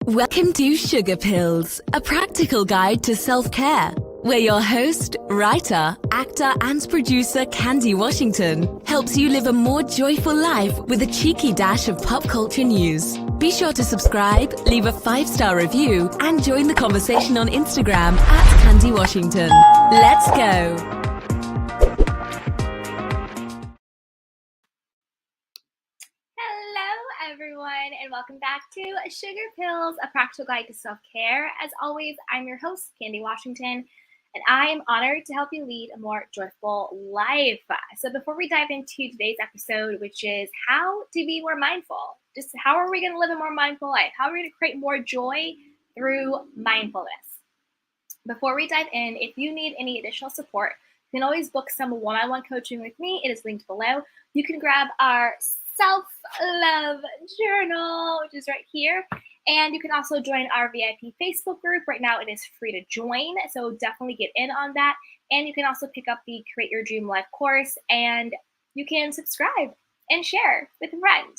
Welcome to Sugar Pills, a practical guide to self-care, where your host, writer, actor, and producer Candy Washington helps you live a more joyful life with a cheeky dash of pop culture news. Be sure to subscribe, leave a 5-star review, and join the conversation on Instagram at Candy Washington. Let's go! Everyone, and welcome back to Sugar Pills, a practical guide to self-care. As always, I'm your host, Candy Washington, and I am honored to help you lead a more joyful life. So before we dive into today's episode, which is how to be more mindful, just how are we going to live a more mindful life? How are we going to create more joy through mindfulness? Before we dive in, if you need any additional support, you can always book some one-on-one coaching with me. It is linked below. You can grab our self-love journal, which is right here. And you can also join our VIP Facebook group. Right now it is free to join, so definitely get in on that. And you can also pick up the Create Your Dream Life course, and you can subscribe and share with a friend.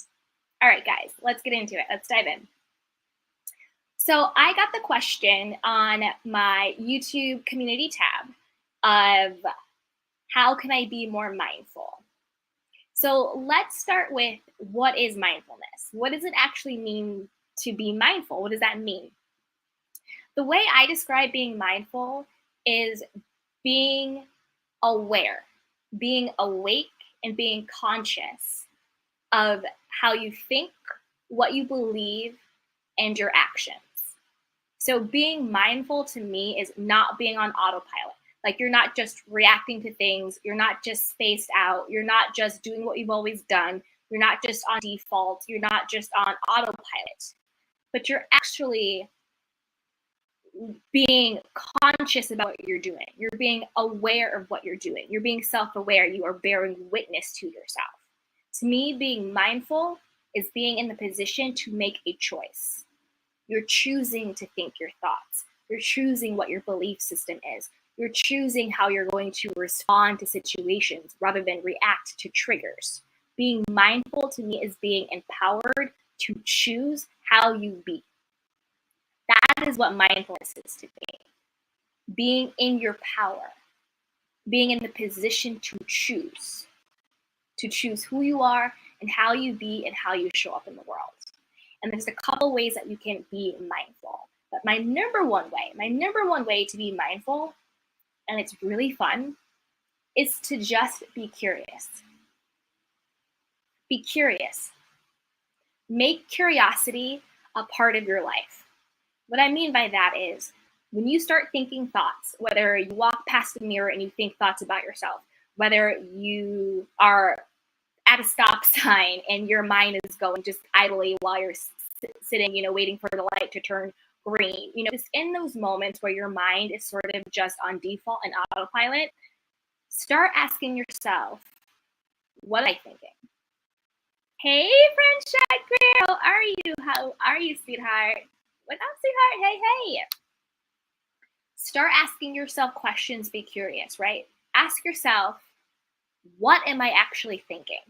All right, guys, let's get into it. Let's dive in. So I got the question on my YouTube community tab of how can I be more mindful? So let's start with what is mindfulness? What does it actually mean to be mindful? What does that mean? The way I describe being mindful is being aware, being awake, and being conscious of how you think, what you believe, and your actions. So being mindful to me is not being on autopilot. Like you're not just reacting to things. You're not just spaced out. You're not just doing what you've always done. You're not just on default. You're not just on autopilot. But you're actually being conscious about what you're doing. You're being aware of what you're doing. You're being self-aware. You are bearing witness to yourself. To me, being mindful is being in the position to make a choice. You're choosing to think your thoughts. You're choosing what your belief system is. You're choosing how you're going to respond to situations rather than react to triggers. Being mindful to me is being empowered to choose how you be. That is what mindfulness is to me. Being in your power. Being in the position to choose. To choose who you are and how you be and how you show up in the world. And there's a couple ways that you can be mindful. But my number one way to be mindful, and it's really fun, is to just be curious. Be curious. Make curiosity a part of your life. What I mean by that is when you start thinking thoughts, whether you walk past the mirror and you think thoughts about yourself, whether you are at a stop sign and your mind is going just idly while you're sitting, waiting for the light to turn green, it's in those moments where your mind is sort of just on default and autopilot, start asking yourself, what am I thinking? Hey, friend Shakir, how are you? How are you, sweetheart? What's up, sweetheart? Hey. Start asking yourself questions, be curious, right? Ask yourself, what am I actually thinking?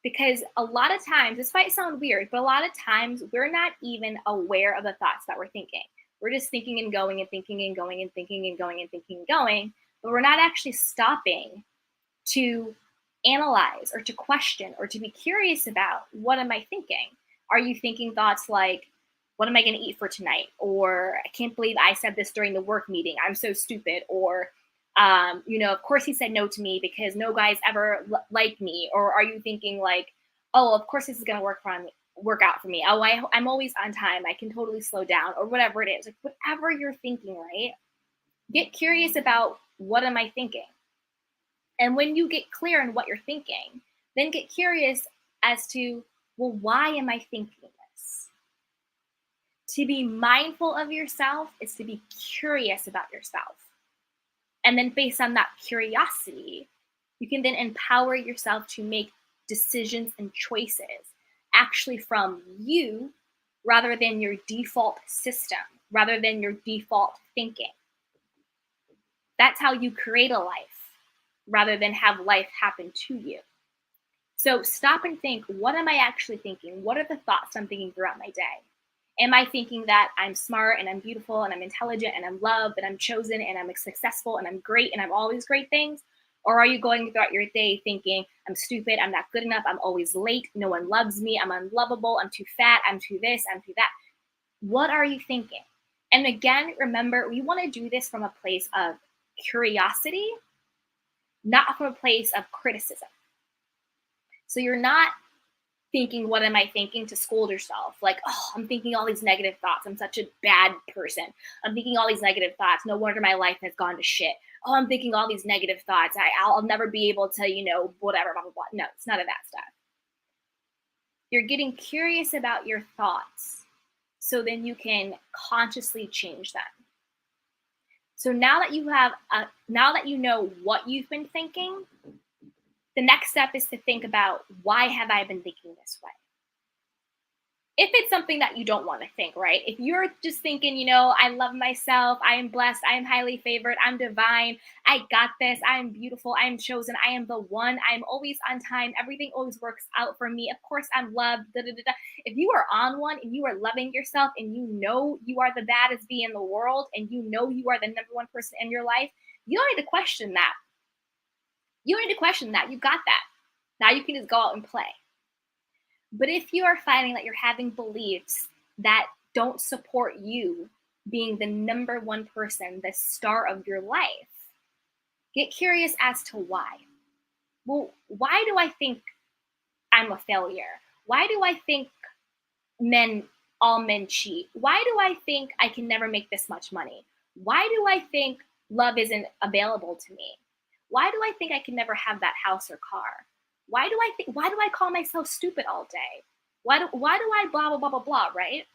Because a lot of times, this might sound weird, but a lot of times we're not even aware of the thoughts that we're thinking. We're just thinking and going and thinking and going and thinking and going and thinking and going, but we're not actually stopping to analyze or to question or to be curious about, what am I thinking? Are you thinking thoughts like, what am I going to eat for tonight? Or I can't believe I said this during the work meeting. I'm so stupid. Or of course he said no to me because no guy's ever liked me. Or are you thinking like, oh, of course this is going to work out for me. Oh, I'm always on time. I can totally slow down, or whatever it is. Like whatever you're thinking, right? Get curious about, what am I thinking? And when you get clear on what you're thinking, then get curious as to, well, why am I thinking this? To be mindful of yourself is to be curious about yourself. And then based on that curiosity, you can then empower yourself to make decisions and choices actually from you rather than your default system, rather than your default thinking. That's how you create a life rather than have life happen to you. So stop and think, what am I actually thinking? What are the thoughts I'm thinking throughout my day? Am I thinking that I'm smart and I'm beautiful and I'm intelligent and I'm loved and I'm chosen and I'm successful and I'm great and I'm always great things? Or are you going throughout your day thinking, I'm stupid, I'm not good enough, I'm always late, no one loves me, I'm unlovable, I'm too fat, I'm too this, I'm too that? What are you thinking? And again, remember, we want to do this from a place of curiosity, not from a place of criticism. So you're not thinking, what am I thinking, to scold yourself? Like, oh, I'm thinking all these negative thoughts. I'm such a bad person. I'm thinking all these negative thoughts. No wonder my life has gone to shit. Oh, I'm thinking all these negative thoughts. I'll never be able to, whatever, blah, blah, blah. No, it's none of that stuff. You're getting curious about your thoughts so then you can consciously change them. So now that you know what you've been thinking, the next step is to think about, why have I been thinking this way? If it's something that you don't want to think, right? If you're just thinking, I love myself, I am blessed, I am highly favored, I'm divine, I got this, I am beautiful, I am chosen, I am the one, I'm always on time, everything always works out for me, of course I'm loved, da, da, da, da. If you are on one and you are loving yourself and you know you are the baddest bee in the world and you know you are the number one person in your life, you don't need to question that. You don't need to question that. You got that. Now you can just go out and play. But if you are finding that you're having beliefs that don't support you being the number one person, the star of your life, get curious as to why. Well, why do I think I'm a failure? Why do I think all men cheat? Why do I think I can never make this much money? Why do I think love isn't available to me? Why do I think I can never have that house or car? Why do I call myself stupid all day? Why do I blah, blah, blah, blah, blah, right?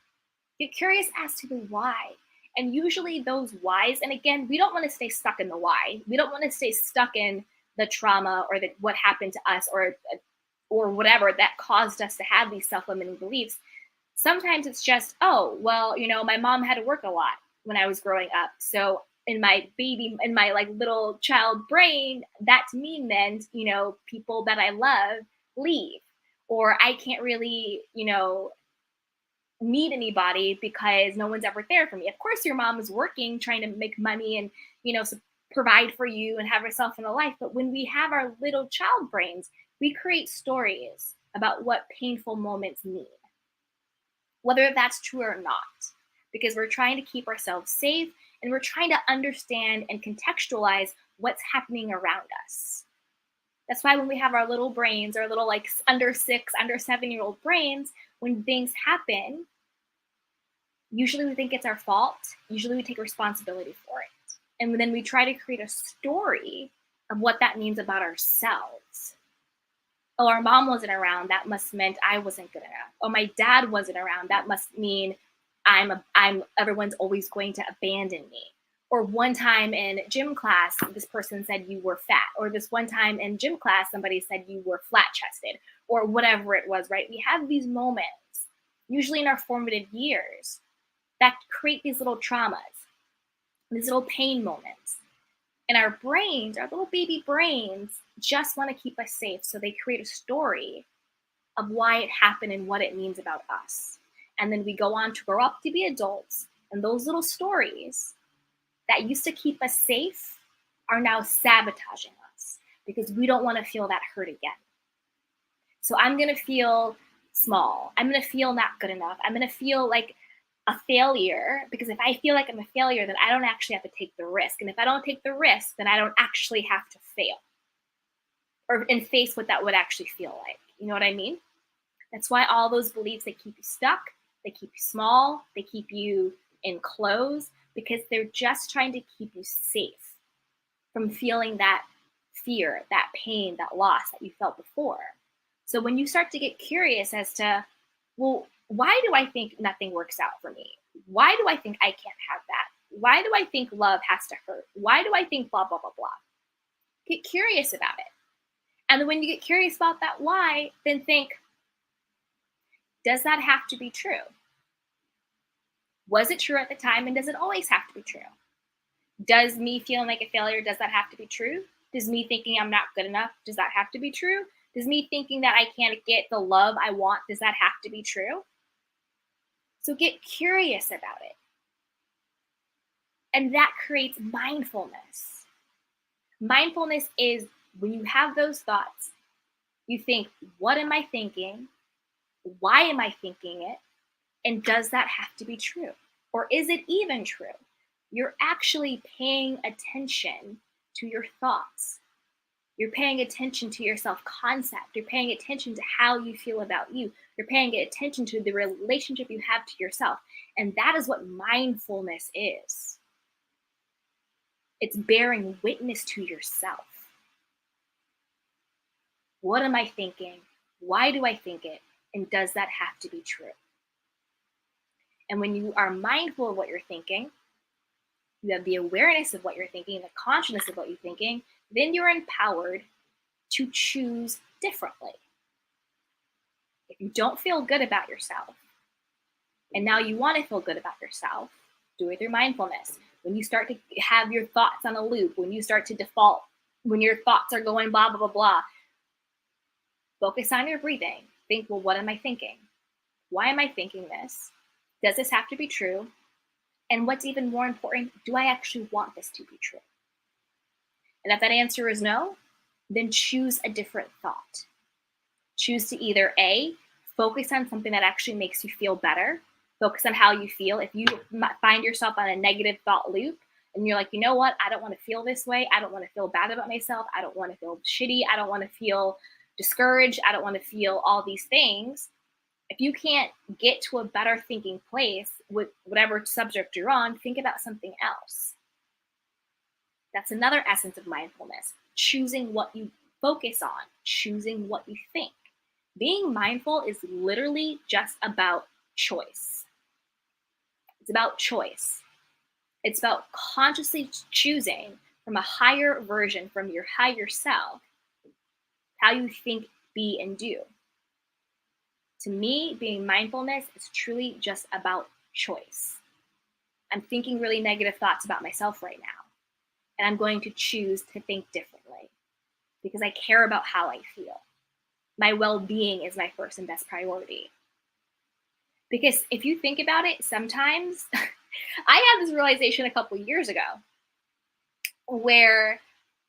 Get curious as to the why. And usually those whys, and again, we don't want to stay stuck in the why. We don't want to stay stuck in the trauma or what happened to us or whatever that caused us to have these self-limiting beliefs. Sometimes it's just, oh, well, my mom had to work a lot when I was growing up. So in my like little child brain, that to me meant, people that I love leave, or I can't really, meet anybody because no one's ever there for me. Of course, your mom is working, trying to make money and, provide for you and have herself in a life. But when we have our little child brains, we create stories about what painful moments mean, whether that's true or not, because we're trying to keep ourselves safe and we're trying to understand and contextualize what's happening around us. That's why when we have our little brains, our little like under 6, under 7-year-old brains, when things happen, usually we think it's our fault. Usually we take responsibility for it. And then we try to create a story of what that means about ourselves. Oh, our mom wasn't around. That must meant I wasn't good enough. Oh, my dad wasn't around. That must mean everyone's always going to abandon me. Or one time in gym class, this person said you were fat. Or this one time in gym class, somebody said you were flat-chested, or whatever it was, right? We have these moments, usually in our formative years, that create these little traumas, these little pain moments. And our brains, our little baby brains, just want to keep us safe. So they create a story of why it happened and what it means about us. And then we go on to grow up to be adults. And those little stories that used to keep us safe are now sabotaging us because we don't want to feel that hurt again. So I'm going to feel small. I'm going to feel not good enough. I'm going to feel like a failure, because if I feel like I'm a failure, then I don't actually have to take the risk. And if I don't take the risk, then I don't actually have to fail and face what that would actually feel like. You know what I mean? That's why all those beliefs, they keep you stuck, they keep you small, they keep you enclosed, because they're just trying to keep you safe from feeling that fear, that pain, that loss that you felt before. So when you start to get curious as to, well, why do I think nothing works out for me? Why do I think I can't have that? Why do I think love has to hurt? Why do I think blah, blah, blah, blah? Get curious about it. And then when you get curious about that why, then think, does that have to be true? Was it true at the time, and does it always have to be true? Does me feeling like a failure, does that have to be true? Does me thinking I'm not good enough, does that have to be true? Does me thinking that I can't get the love I want, does that have to be true? So get curious about it. And that creates mindfulness. Mindfulness is when you have those thoughts, you think, what am I thinking? Why am I thinking it? And does that have to be true? Or is it even true? You're actually paying attention to your thoughts. You're paying attention to your self-concept. You're paying attention to how you feel about you. You're paying attention to the relationship you have to yourself. And that is what mindfulness is. It's bearing witness to yourself. What am I thinking? Why do I think it? And does that have to be true? And when you are mindful of what you're thinking, you have the awareness of what you're thinking, the consciousness of what you're thinking, then you're empowered to choose differently. If you don't feel good about yourself, and now you want to feel good about yourself, do it through mindfulness. When you start to have your thoughts on a loop, when you start to default, when your thoughts are going blah, blah, blah, blah, focus on your breathing. Think, well, what am I thinking? Why am I thinking this? Does this have to be true? And what's even more important, do I actually want this to be true? And if that answer is no, then choose a different thought. Choose to either A, focus on something that actually makes you feel better. Focus on how you feel. If you find yourself on a negative thought loop and you're like, you know what, I don't want to feel this way. I don't want to feel bad about myself. I don't want to feel shitty. I don't want to feel discouraged. I don't want to feel all these things. If you can't get to a better thinking place with whatever subject you're on, think about something else. That's another essence of mindfulness. Choosing what you focus on, choosing what you think. Being mindful is literally just about choice. It's about choice. It's about consciously choosing from a higher version, from your higher self, how you think, be, and do. To me, being mindfulness is truly just about choice. I'm thinking really negative thoughts about myself right now, and I'm going to choose to think differently because I care about how I feel. My well-being is my first and best priority. Because if you think about it, sometimes I had this realization a couple years ago where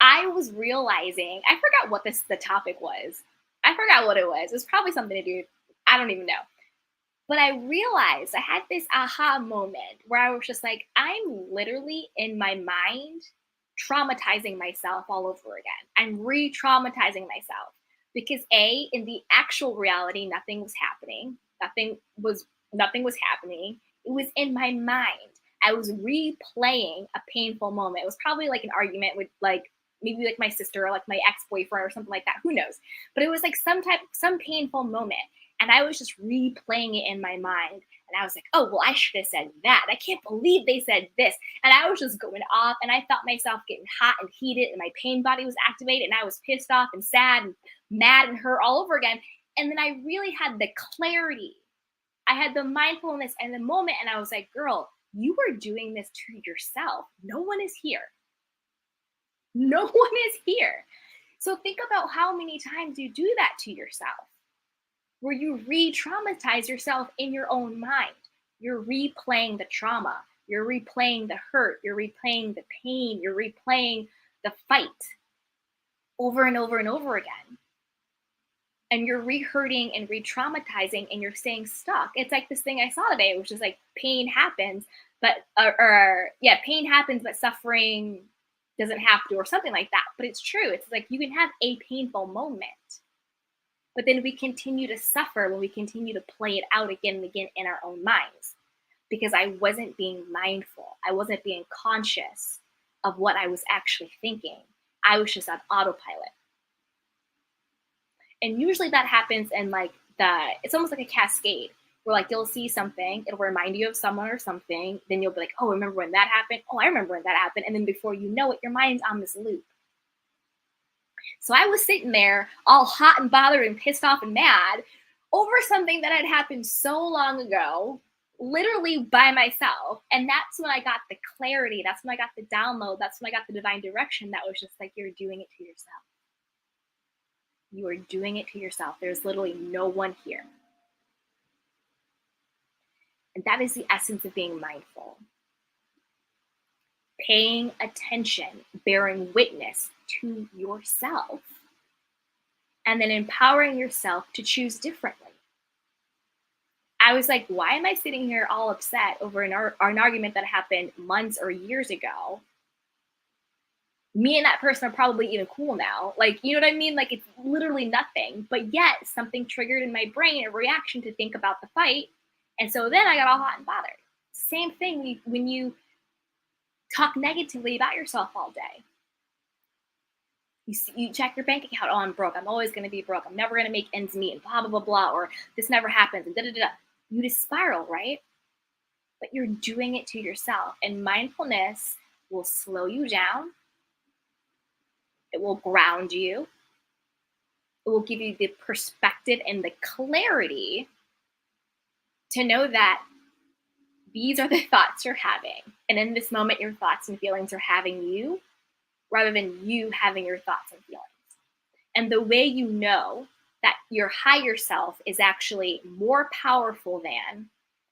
I was realizing, I forgot what the topic was. I forgot what it was. It was probably something to do, I don't even know. But I realized I had this aha moment where I was just like, I'm literally in my mind traumatizing myself all over again. I'm re-traumatizing myself because A, in the actual reality, nothing was happening. Nothing was happening. It was in my mind. I was replaying a painful moment. It was probably like an argument with maybe like my sister or like my ex-boyfriend or something like that. Who knows? But it was like some painful moment. And I was just replaying it in my mind. And I was like, oh, well, I should have said that. I can't believe they said this. And I was just going off and I felt myself getting hot and heated and my pain body was activated and I was pissed off and sad and mad and hurt all over again. And then I really had the clarity. I had the mindfulness and the moment and I was like, girl, you are doing this to yourself. No one is here. No one is here. So think about how many times you do that to yourself, where you re-traumatize yourself in your own mind. You're replaying the trauma. You're replaying the hurt. You're replaying the pain. You're replaying the fight over and over and over again. And you're re-hurting and re-traumatizing and you're staying stuck. It's like this thing I saw today, which is like pain happens, but pain happens, but suffering doesn't have to, or something like that. But it's true. It's like you can have a painful moment, but then we continue to suffer when we continue to play it out again and again in our own minds, because I wasn't being mindful. I wasn't being conscious of what I was actually thinking. I was just on autopilot. And usually that happens in it's almost like a cascade where like you'll see something, it'll remind you of someone or something. Then you'll be like, oh, remember when that happened? Oh, I remember when that happened. And then before you know it, your mind's on this loop. So I was sitting there all hot and bothered and pissed off and mad over something that had happened so long ago, literally by myself. And that's when I got the clarity. That's when I got the download. That's when I got the divine direction that was just like, you're doing it to yourself. You are doing it to yourself. There's literally no one here. And that is the essence of being mindful. Paying attention, bearing witness to yourself, and then empowering yourself to choose differently. I was like, why am I sitting here all upset over an argument that happened months or years ago? Me and that person are probably even cool now. Like, you know what I mean? Like, it's literally nothing. But yet, something triggered in my brain a reaction to think about the fight. And so then I got all hot and bothered. Same thing when you talk negatively about yourself all day. You check your bank account. Oh, I'm broke. I'm always going to be broke. I'm never going to make ends meet, and blah, blah, blah, blah. Or this never happens, and da-da-da-da. You just spiral, right? But you're doing it to yourself. And mindfulness will slow you down. It will ground you. It will give you the perspective and the clarity to know that these are the thoughts you're having. And in this moment, your thoughts and feelings are having you rather than you having your thoughts and feelings. And the way you know that your higher self is actually more powerful than,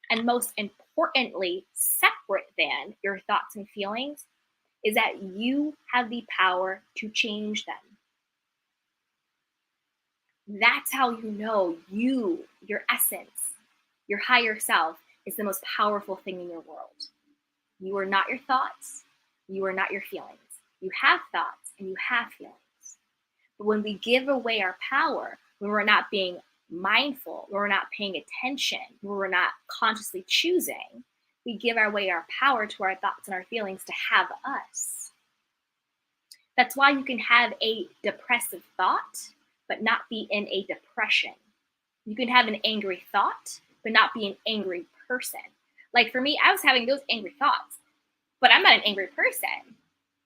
and most importantly, separate than your thoughts and feelings, is that you have the power to change them. That's how you know you, your essence, your higher self, is the most powerful thing in your world. You are not your thoughts. You are not your feelings. You have thoughts and you have feelings. But when we give away our power, when we're not being mindful, when we're not paying attention, when we're not consciously choosing, we give away our power to our thoughts and our feelings to have us. That's why you can have a depressive thought, but not be in a depression. You can have an angry thought, but not be an angry person. Like for me, I was having those angry thoughts, but I'm not an angry person.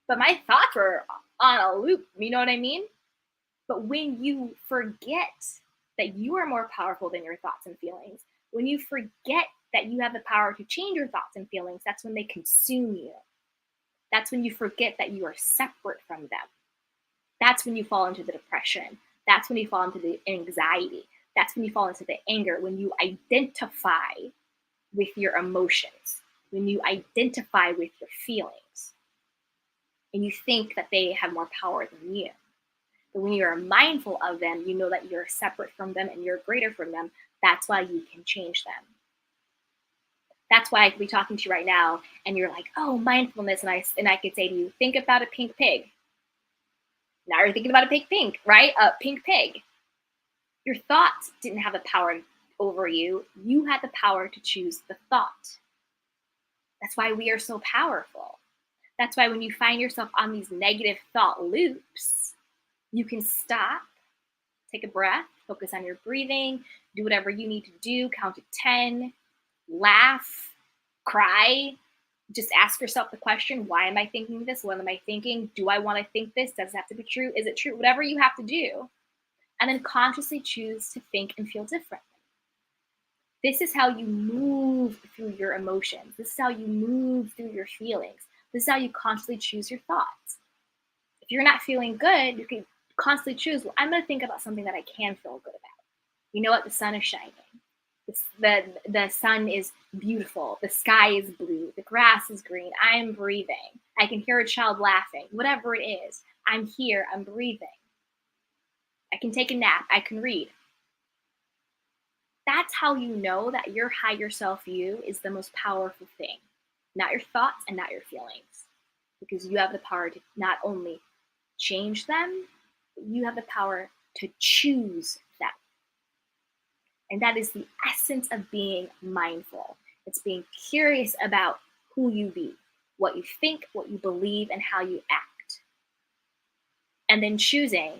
But my thoughts were on a loop, you know what I mean? But when you forget that you are more powerful than your thoughts and feelings, when you forget that you have the power to change your thoughts and feelings, that's when they consume you. That's when you forget that you are separate from them. That's when you fall into the depression. That's when you fall into the anxiety. That's when you fall into the anger, when you identify with your emotions, when you identify with your feelings, and you think that they have more power than you. But when you're mindful of them, you know that you're separate from them and you're greater from them. That's why you can change them. That's why I could be talking to you right now and you're like, oh, mindfulness. And I could say to you, think about a pink pig. Now you're thinking about a pink, right? A pink pig. Your thoughts didn't have the power over you. You had the power to choose the thought. That's why we are so powerful. That's why when you find yourself on these negative thought loops, you can stop, take a breath, focus on your breathing, do whatever you need to do, count to 10, laugh, cry. Just ask yourself the question, why am I thinking this? What am I thinking? Do I want to think this? Does it have to be true? Is it true? Whatever you have to do. And then consciously choose to think and feel differently. This is how you move through your emotions. This is how you move through your feelings. This is how you constantly choose your thoughts. If you're not feeling good, you can constantly choose, well, I'm going to think about something that I can feel good about. You know what? The sun is shining. The sun is beautiful. The sky is blue. The grass is green. I'm breathing. I can hear a child laughing. Whatever it is, I'm here. I'm breathing. I can take a nap. I can read. That's how you know that your higher self you is the most powerful thing. Not your thoughts and not your feelings. Because you have the power to not only change them, but you have the power to choose them. And that is the essence of being mindful. It's being curious about who you be, what you think, what you believe, and how you act. And then choosing,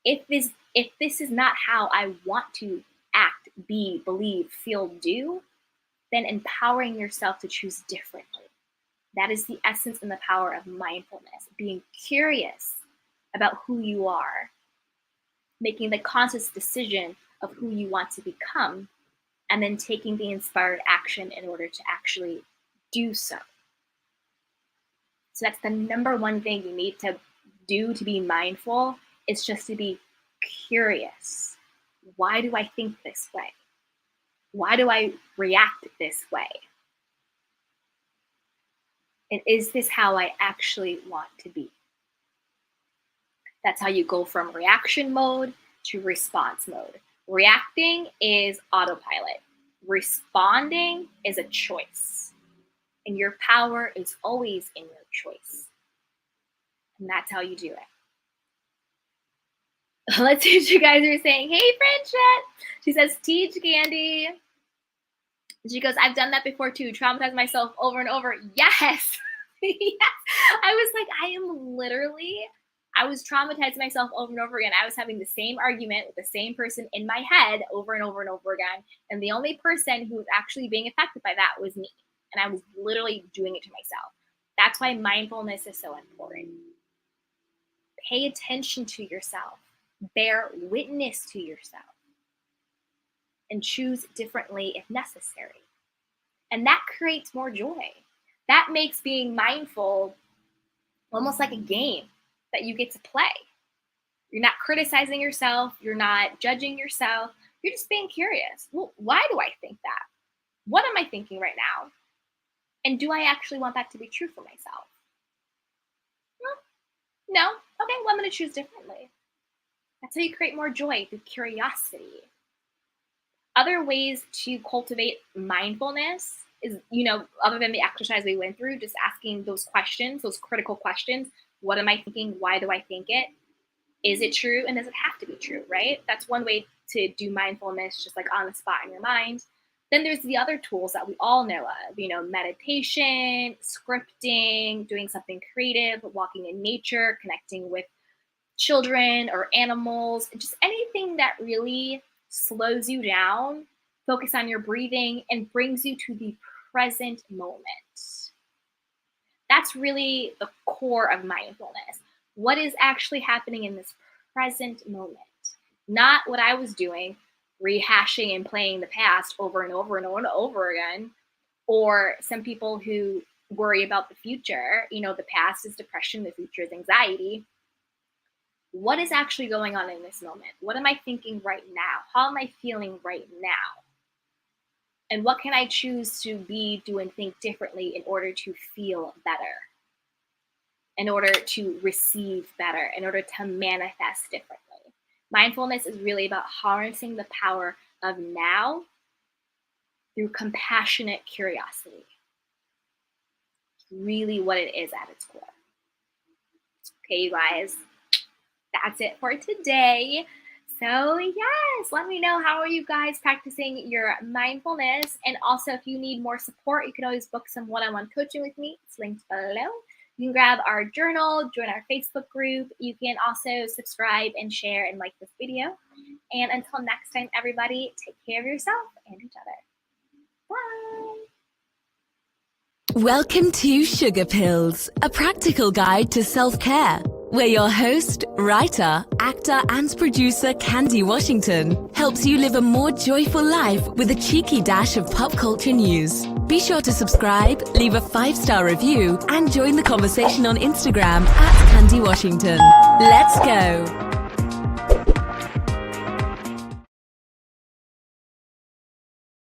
if this is not how I want to act, be, believe, feel, do, then empowering yourself to choose differently. That is the essence and the power of mindfulness, being curious about who you are, making the conscious decision of who you want to become, and then taking the inspired action in order to actually do so. So that's the number one thing you need to do to be mindful, is just to be curious. Why do I think this way? Why do I react this way? And is this how I actually want to be? That's how you go from reaction mode to response mode. Reacting is autopilot. Responding is a choice. And your power is always in your choice. And that's how you do it. Let's see what you guys are saying. Hey, Friendship. She says, teach Candy. She goes, I've done that before too. Traumatized myself over and over. Yes. Yes. I was like, I was traumatizing myself over and over again. I was having the same argument with the same person in my head over and over and over again. And the only person who was actually being affected by that was me. And I was literally doing it to myself. That's why mindfulness is so important. Pay attention to yourself. Bear witness to yourself. And choose differently if necessary. And that creates more joy. That makes being mindful almost like a game that you get to play. You're not criticizing yourself. You're not judging yourself. You're just being curious. Well, why do I think that? What am I thinking right now? And do I actually want that to be true for myself? No. Okay, well, I'm going to choose differently. That's how you create more joy, through curiosity. Other ways to cultivate mindfulness is, other than the exercise we went through, just asking those questions, those critical questions. What am I thinking? Why do I think it? Is it true? And does it have to be true, right? That's one way to do mindfulness, just like on the spot in your mind. Then there's the other tools that we all know of, meditation, scripting, doing something creative, walking in nature, connecting with children or animals, just anything that really slows you down, focus on your breathing, and brings you to the present moment. That's really the core of mindfulness. What is actually happening in this present moment? Not what I was doing, rehashing and playing the past over and over and over and over again. Or some people who worry about the future. The past is depression, the future is anxiety. What is actually going on in this moment? What am I thinking right now? How am I feeling right now? And what can I choose to be, do, and think differently in order to feel better? In order to receive better? In order to manifest differently? Mindfulness is really about harnessing the power of now through compassionate curiosity. It's really what it is at its core. Okay, you guys. That's it for today. So yes, let me know, how are you guys practicing your mindfulness? And also, if you need more support, you can always book some one-on-one coaching with me. It's linked below. You can grab our journal, join our Facebook group. You can also subscribe and share and like this video. And until next time, everybody, take care of yourself and each other. Bye. Welcome to Sugar Pills, a practical guide to self-care, where your host, writer, actor, and producer Candy Washington helps you live a more joyful life with a cheeky dash of pop culture news. Be sure to subscribe, leave a 5-star review, and join the conversation on Instagram @Candy Washington. Let's go!